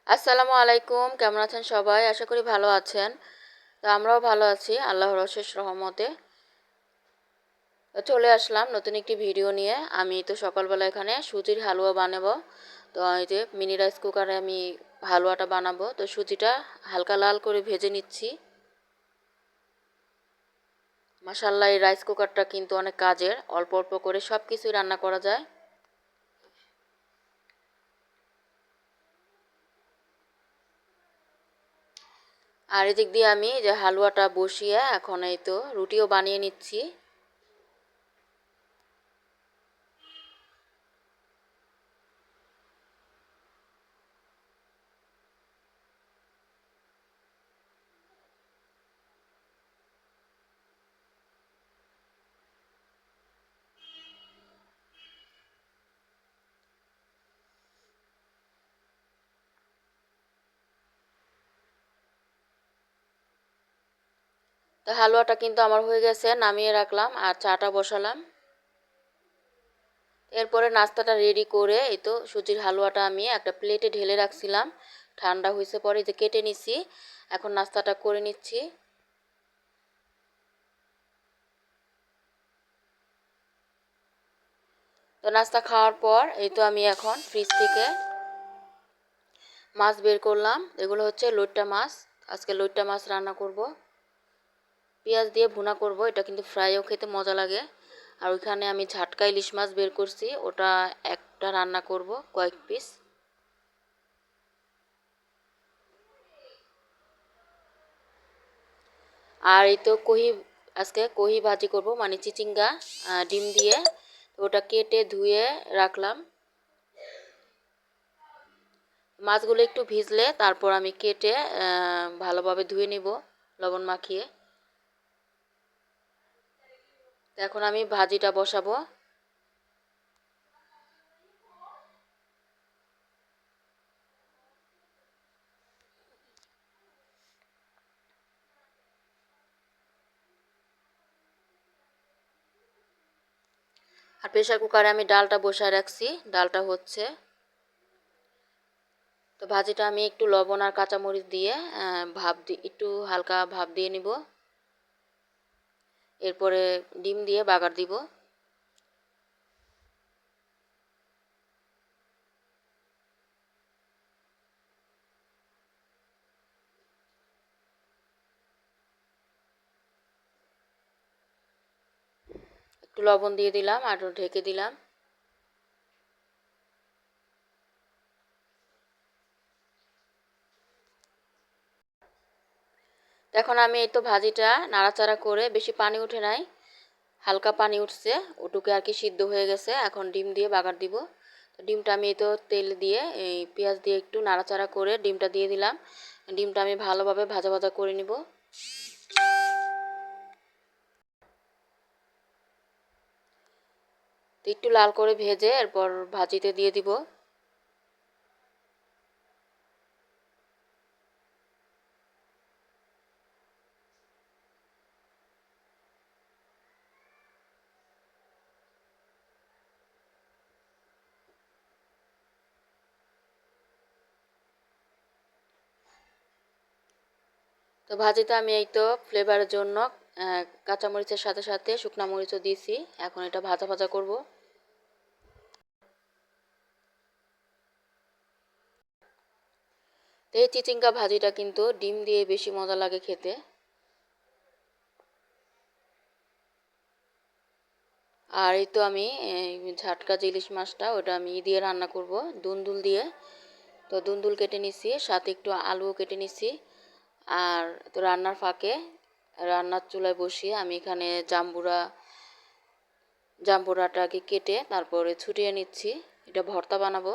আসসালামু আলাইকুম, কেমন আছেন সবাই? আশা করি ভালো আছেন। তো আমরাও ভালো আছি আল্লাহর অশেষ রহমতে। তো চলে আসলাম নতুন একটি ভিডিও নিয়ে। আমি তো সকালবেলা এখানে সুজির হালুয়া বানাবো। তো এই যে মিনি রাইস কুকারে আমি হালুয়াটা বানাবো। তো সুজিটা হালকা লাল করে ভেজে নিচ্ছি। মাশাআল্লাহ, এই রাইস কুকারটা কিন্তু অনেক কাজের, অল্প অল্প করে সব কিছুই রান্না করা যায়। আর এদিক দিয়ে আমি যে হালুয়াটা বসিয়ে এখন এই তো রুটিও বানিয়ে নিচ্ছি। তো হালুয়াটা কিন্তু আমার হয়ে গেছে, নামিয়ে রাখলাম আর চাটা বসালাম। এরপরে নাস্তাটা রেডি করে এই তো সুজির হালুয়াটা আমি একটা প্লেটে ঢেলে রাখছিলাম, ঠান্ডা হয়েছে পরে যে কেটে নিছি। এখন নাস্তাটা করে নিচ্ছি। তো নাস্তা খাওয়ার পর এই তো আমি এখন ফ্রিজ থেকে মাছ বের করলাম। এগুলো হচ্ছে লইট্টা মাছ। আজকে লইট্টা মাছ রান্না করব, পেঁয়াজ দিয়ে ভুনা করব। এটা কিন্তু ফ্রাইও খেতে মজা লাগে। আর ওইখানে আমি ঝাটকা ইলিশ মাছ বের করছি, ওটা একটা রান্না করব কয়েক পিস। আর এই তো আজকে কহি ভাজি করব, মানে চিচিঙ্গা ডিম দিয়ে। তো ওটা কেটে ধুয়ে রাখলাম। মাছগুলো একটু ভিজলে তারপর আমি কেটে ভালোভাবে ধুয়ে নিব লবণ মাখিয়ে। তো এখন আমি ভাজিটা বসাবো। আর প্রেসার কুকারে আমি ডালটা বসায় রাখছি, ডালটা হচ্ছে। তো ভাজিটা আমি একটু লবণ আর কাঁচামরিচ দিয়ে একটু হালকা ভাপ দিয়ে নিব। এরপরে ডিম দিয়ে বাগার দিব। একটু লবণ দিয়ে দিলাম আর ঢেকে দিলাম। এখন আমি এই তো ভাজিটা নাড়াচাড়া করে, বেশি পানি উঠে নাই, হালকা পানি উঠছে, ওটুকে আর কি সিদ্ধ হয়ে গেছে। এখন ডিম দিয়ে বাগার দিব। তো ডিমটা আমি এই তো তেল দিয়ে এই পেঁয়াজ দিয়ে একটু নাড়াচাড়া করে ডিমটা দিয়ে দিলাম। ডিমটা আমি ভালোভাবে ভাজা ভাজা করে নিব। তো একটু লাল করে ভেজে এরপর ভাজিতে দিয়ে দিব। তো ভাজিতে আমি এই তো ফ্লেভারের জন্য কাঁচামরিচের সাথে সাথে শুকনা মরিচও দিয়েছি। এখন এটা ভাজা ভাজা করব। তো এই চিচিঙ্গা ভাজিটা কিন্তু ডিম দিয়ে বেশি মজা লাগে খেতে। আর এই তো আমি ঝাটকা যে ইলিশ মাছটা ওটা আমি দিয়ে রান্না করব, দুন্দুল দিয়ে। তো দুন্দুল কেটে নিছি, সাথে একটু আলুও কেটে নিছি। আর তো রান্নার ফাঁকে রান্নার চুলায় বসিয়ে আমি এখানে জাম্বুরাটাকে কেটে তারপরে ছুটিয়ে নিচ্ছি। এটা ভর্তা বানাবো।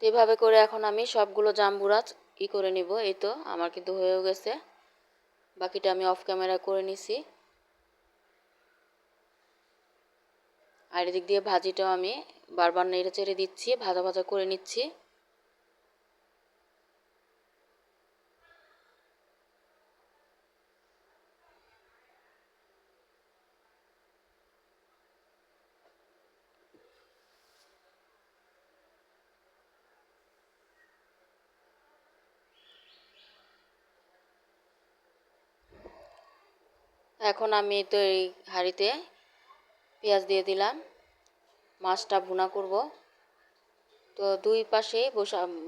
তো এভাবে করে এখন আমি সবগুলো জাম্বুরা করে নিব। এই তো আমার কিন্তু হয়েও গেছে, বাকিটা আমি অফ ক্যামেরা করে নিছি। আর এদিক দিয়ে ভাজিটাও আমি বারবার নেড়ে চেড়ে দিচ্ছি, ভাজা ভাজা করে নিচ্ছি। এখন আমি তো এই হাঁড়িতে পেঁয়াজ দিয়ে দিলাম, মাছটা ভুনা করব। তো দুই পাশেই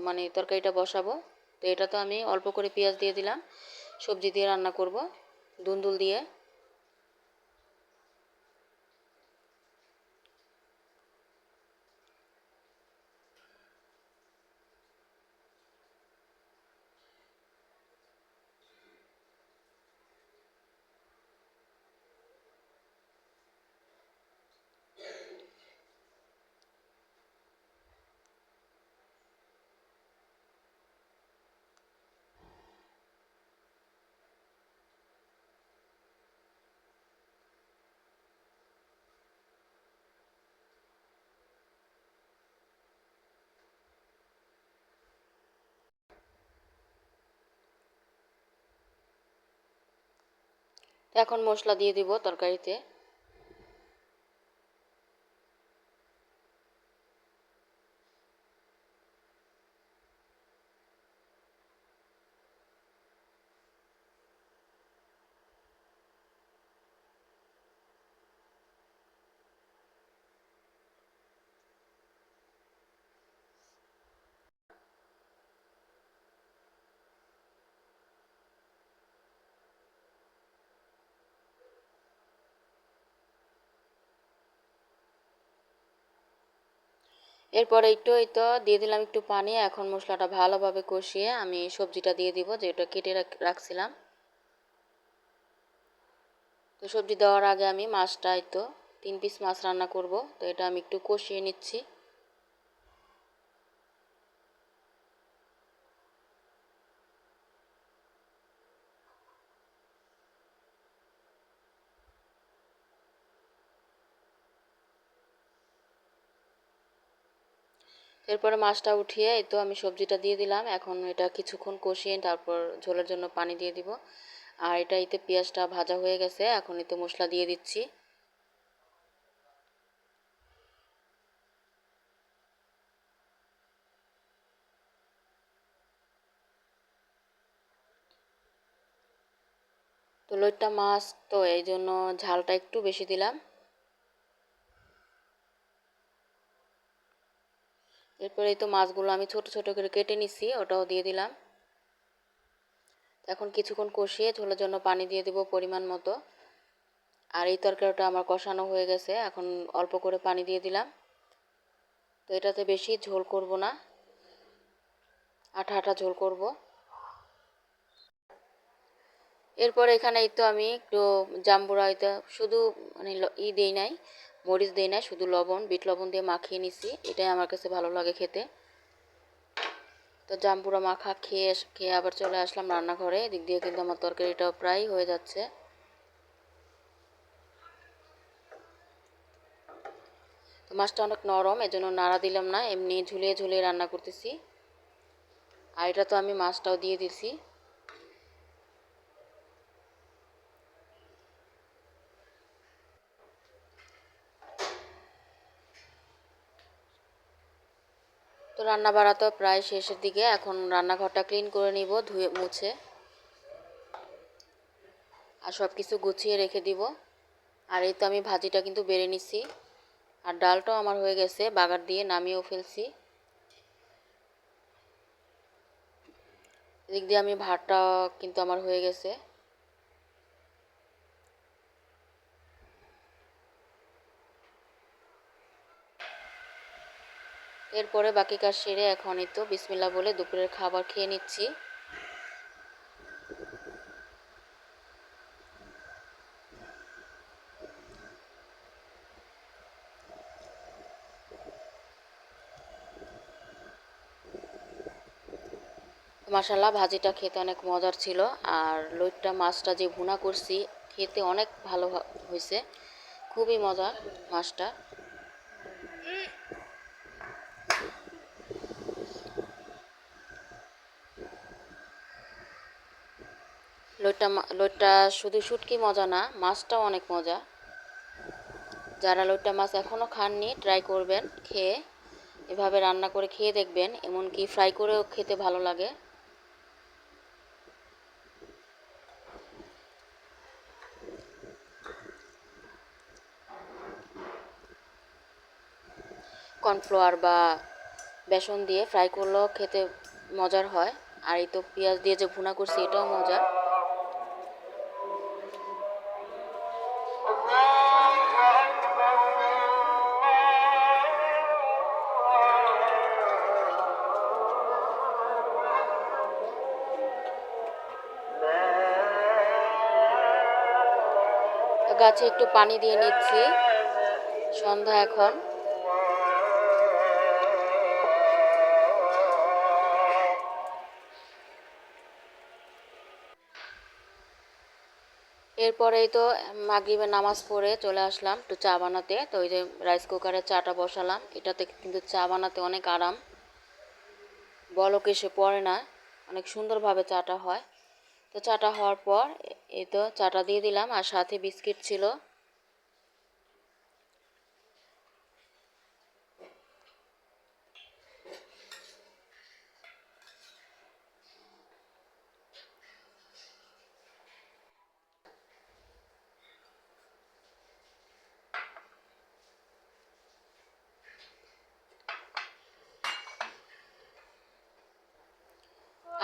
মানে তরকারিটা বসাবো। তো এটা তো আমি অল্প করে পেঁয়াজ দিয়ে দিলাম, সবজি দিয়ে রান্না করব দুন্দুল দিয়ে। এখন মশলা দিয়ে দিব তরকারিতে। এরপরে এই তো দিয়ে দিলাম একটু পানি। এখন মশলাটা ভালোভাবে কষিয়ে আমি সবজিটা দিয়ে দিব, যেটা কেটে রাখছিলাম। তো সবজি দেওয়ার আগে আমি মাছটা, এই তো 3 পিস মাছ রান্না করব, তো এটা আমি একটু কষিয়ে নিচ্ছি। এরপরে মাছটা উঠিয়ে এই তো আমি সবজিটা দিয়ে দিলাম। এখন এটা কিছুক্ষণ কষিয়ে তারপর ঝোলের জন্য পানি দিয়ে দিব। আর এটা এতে পেঁয়াজটা ভাজা হয়ে গেছে, এখন এতে মশলা দিয়ে দিচ্ছি। তো লইট্টা মাছ তো এই জন্য ঝালটা একটু বেশি দিলাম। এরপরে এই তো মাছগুলো আমি ছোট ছোট করে কেটে নিছি, ওটাও দিয়ে দিলাম। এখন কিছুক্ষণ কষিয়ে ঝোলের জন্য পানি দিয়ে দেব পরিমাণ মতো। আর এই তরকারিটা আমার কষানো হয়ে গেছে, এখন অল্প করে পানি দিয়ে দিলাম। তো এটাতে বেশি ঝোল করব না, আঠা আঠা ঝোল করব। এরপর এখানে এই তো আমি একটু জাম্বুরা, এটা শুধু মানে দেই নাই, মরিচ দেই নাই, শুধু লবণ, বিট লবণ দিয়ে মাখিয়ে নিছি। এটাই আমার কাছে ভালো লাগে খেতে। তো জাম্বুরা মাখা খেয়ে খেয়ে আবার চলে আসলাম রান্নাঘরে। এদিক দিয়ে কিন্তু আমার তরকারিটাও প্রায় হয়ে যাচ্ছে। তো মাছটা অনেক নরম, এজন্য নাড়া দিলাম না, এমনি ঝুলিয়ে ঝুলিয়ে রান্না করতেছি। আর এটা তো আমি মাছটাও দিয়ে দিছি। তো রান্না বাড়া তো প্রায় শেষের দিকে, এখন রান্নাঘরটা ক্লিন করে নিব ধুয়ে মুছে, আর সব কিছু গুছিয়ে রেখে দিব। আর এই তো আমি ভাজিটা কিন্তু বেড়ে নিছি, আর ডালটাও আমার হয়ে গেছে, বাগার দিয়ে নামিয়েও ফেলছি। এদিক দিয়ে আমি ভাতটা কিন্তু আমার হয়ে গেছে। এরপরে বাকি কাজ সেরে এখন এই তো বিসমিল্লাহ বলে দুপুরের খাবার খেয়ে নিচ্ছি। মাশাল্লাহ ভাজিটা খেতে অনেক মজার ছিল। আর লইট্টা মাছটা যে ভুনা করছি খেতে অনেক ভালো হয়েছে, খুবই মজা মাছটা। লইট্টা শুধু শুটকি মজা না, মাছটাও অনেক মজা। যারা লইট্টা মাছ এখনও খাননি ট্রাই করবেন, খেয়ে এভাবে রান্না করে খেয়ে দেখবেন, এমনকি ফ্রাই করেও খেতে ভালো লাগে। কর্নফ্লাওয়ার বা বেসন দিয়ে ফ্রাই করলেও খেতে মজার হয়। আর এই তো পেঁয়াজ দিয়ে যে ভুনা করছি এটাও মজার। গাছে একটু পানি দিয়ে নিচ্ছি, সন্ধ্যা এখন। এরপরেই তো মাগরিবের নামাজ পড়ে চলে আসলাম একটু চা বানাতে। তো ওই যে রাইস কুকারে চাটা বসালাম, এটাতে কিন্তু চা বানাতে অনেক আরাম, বলক এসে পড়ে না, অনেক সুন্দরভাবে চাটা হয়। তো চাটা হওয়ার পর এই তো চাটা দিয়ে দিলাম, আর সাথে বিস্কিট ছিল।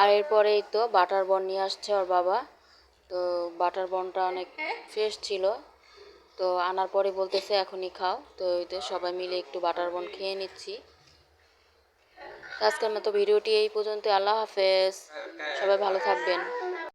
আর এরপরেই তো বাটার বন নিয়ে আসছে ওর বাবা। তো বাটার বনটা অনেক ফ্রেশ ছিল, তো আনার পরে বলতেছে এখনই খাও। তো এই তো সবাই মিলে একটু বাটার বন খেয়ে নিচ্ছি। আজকের মতো ভিডিওটি এই পর্যন্ত। আল্লাহ হাফেজ, সবাই ভালো থাকবেন।